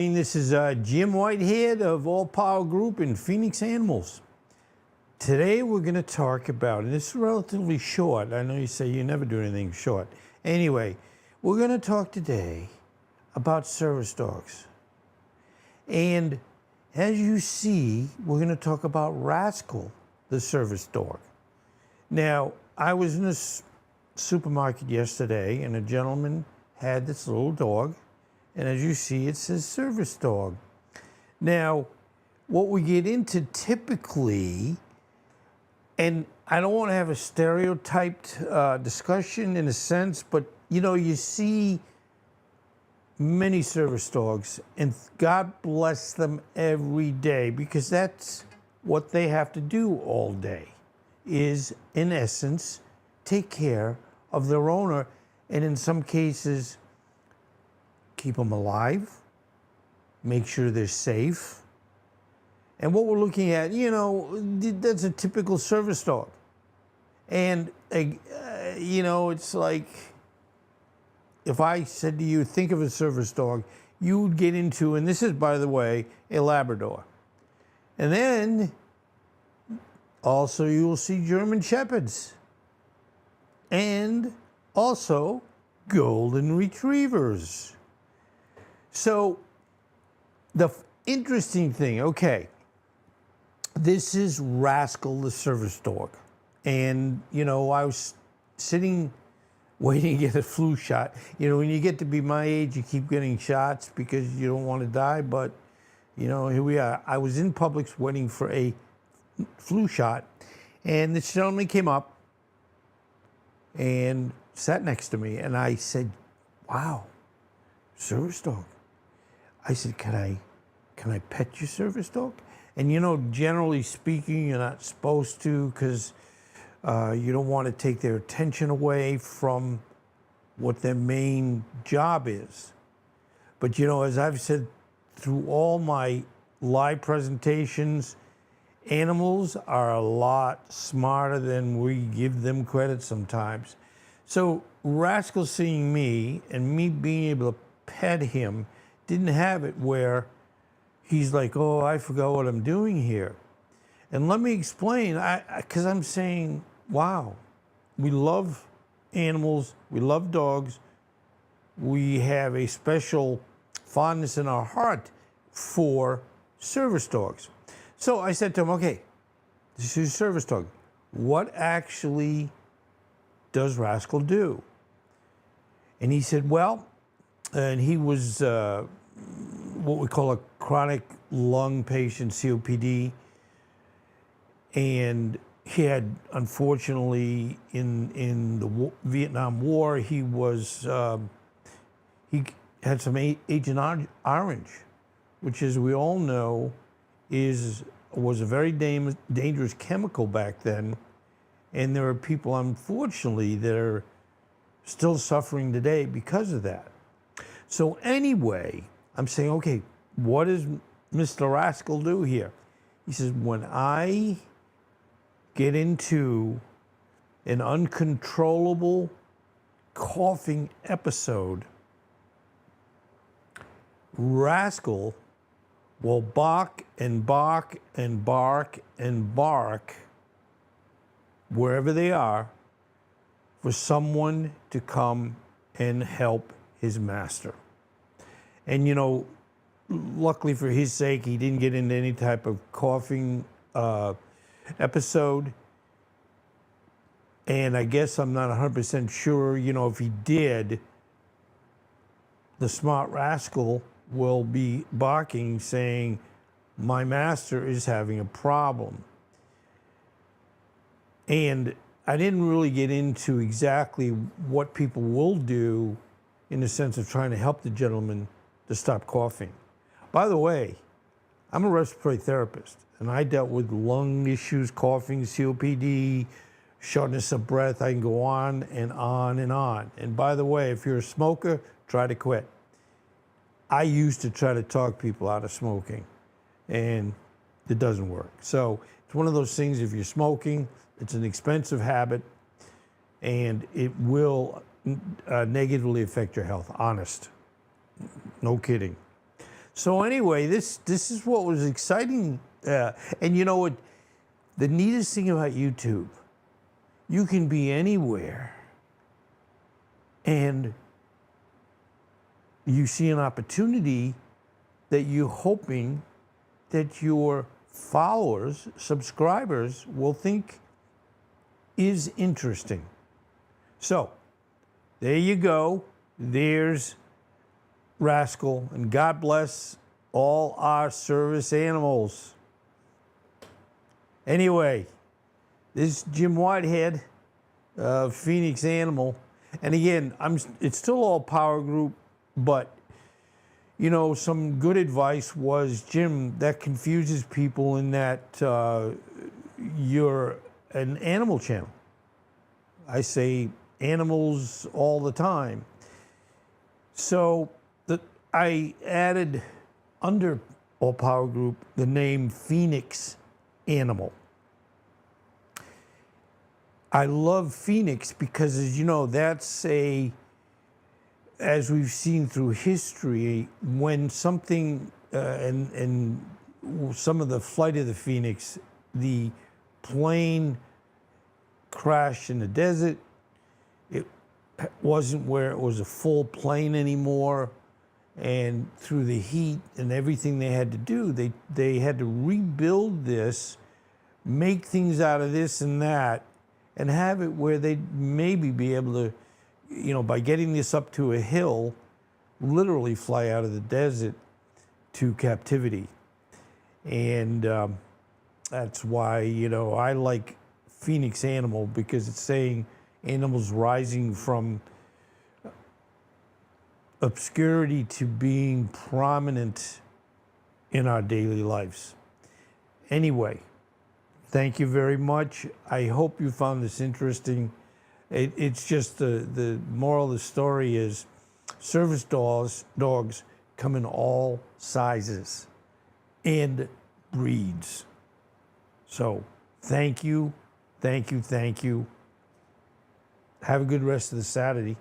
This is Jim Whitehead of All Power Group in Phoenix Animals. Today we're going to talk about, and this is relatively short. I know you say you never do anything short. Anyway, we're going to talk today about service dogs. And as you see, we're going to talk about Rascal the Service Dog. Now, I was in a supermarket yesterday, and a gentleman had this little dog. And as you see, it says service dog. Now, what we get into typically, and I don't want to have a stereotyped discussion in a sense, but you see many service dogs, and God bless them every day, because that's what they have to do all day, is in essence, take care of their owner, and in some cases, keep them alive, make sure they're safe. And what we're looking at, that's a typical service dog. And, it's like, if I said to you, think of a service dog, you would get into, and this is, by the way, a Labrador. And then, also you will see German Shepherds. And also, Golden Retrievers. So, the interesting thing, okay, this is Rascal the Service Dog. And, I was sitting, waiting to get a flu shot. When you get to be my age, you keep getting shots because you don't want to die. But, here we are. I was in Publix waiting for a flu shot. And this gentleman came up and sat next to me. And I said, wow, service dog. I said, can I pet your service dog? And generally speaking, you're not supposed to, because you don't want to take their attention away from what their main job is. But as I've said through all my live presentations, animals are a lot smarter than we give them credit sometimes. So Rascal seeing me and me being able to pet him didn't have it where he's like, oh, I forgot what I'm doing here. And let me explain, because I'm saying, wow, we love animals, we love dogs, we have a special fondness in our heart for service dogs. So I said to him, okay, this is a service dog. What actually does Rascal do? And he said, well, and he was what we call a chronic lung patient, COPD. And he had, unfortunately, in the Vietnam War, he had some Agent Orange, which, as we all know, was a very dangerous chemical back then. And there are people, unfortunately, that are still suffering today because of that. So anyway, I'm saying, okay, what does Mr. Rascal do here? He says, when I get into an uncontrollable coughing episode, Rascal will bark and bark and bark and bark wherever they are for someone to come and help his master. And luckily for his sake, he didn't get into any type of coughing episode. And I guess I'm not 100% sure, if he did, the smart Rascal will be barking, saying, my master is having a problem. And I didn't really get into exactly what people will do in the sense of trying to help the gentleman to stop coughing. By the way, I'm a respiratory therapist, and I dealt with lung issues, coughing, COPD, shortness of breath. I can go on and on and on. And by the way, if you're a smoker, try to quit. I used to try to talk people out of smoking, and it doesn't work. So it's one of those things, if you're smoking, it's an expensive habit, and it will negatively affect your health, honest. No kidding. So anyway, this is what was exciting. And you know what? The neatest thing about YouTube, you can be anywhere and you see an opportunity that you're hoping that your followers, subscribers will think is interesting. So there you go. There's Rascal, and God bless all our service animals. Anyway, this is Jim Whitehead of Phoenix Animal. And again, it's still all Power Group, but you know, some good advice was, Jim, that confuses people in that you're an animal channel. I say animals all the time. So I added under All Power Group the name Phoenix Animal. I love Phoenix because, as you know, that's as we've seen through history, when something, and some of the flight of the Phoenix, the plane crashed in the desert. It wasn't where it was a full plane anymore. And through the heat and everything they had to do, they had to rebuild this, make things out of this and that, and have it where they'd maybe be able to, you know, by getting this up to a hill, literally fly out of the desert to captivity. And that's why, you know, I like Phoenix Animal, because it's saying animals rising from obscurity to being prominent in our daily lives. Anyway, thank you very much. I hope you found this interesting. It's just the moral of the story is service dogs come in all sizes and breeds. So thank you, thank you, thank you. Have a good rest of the Saturday.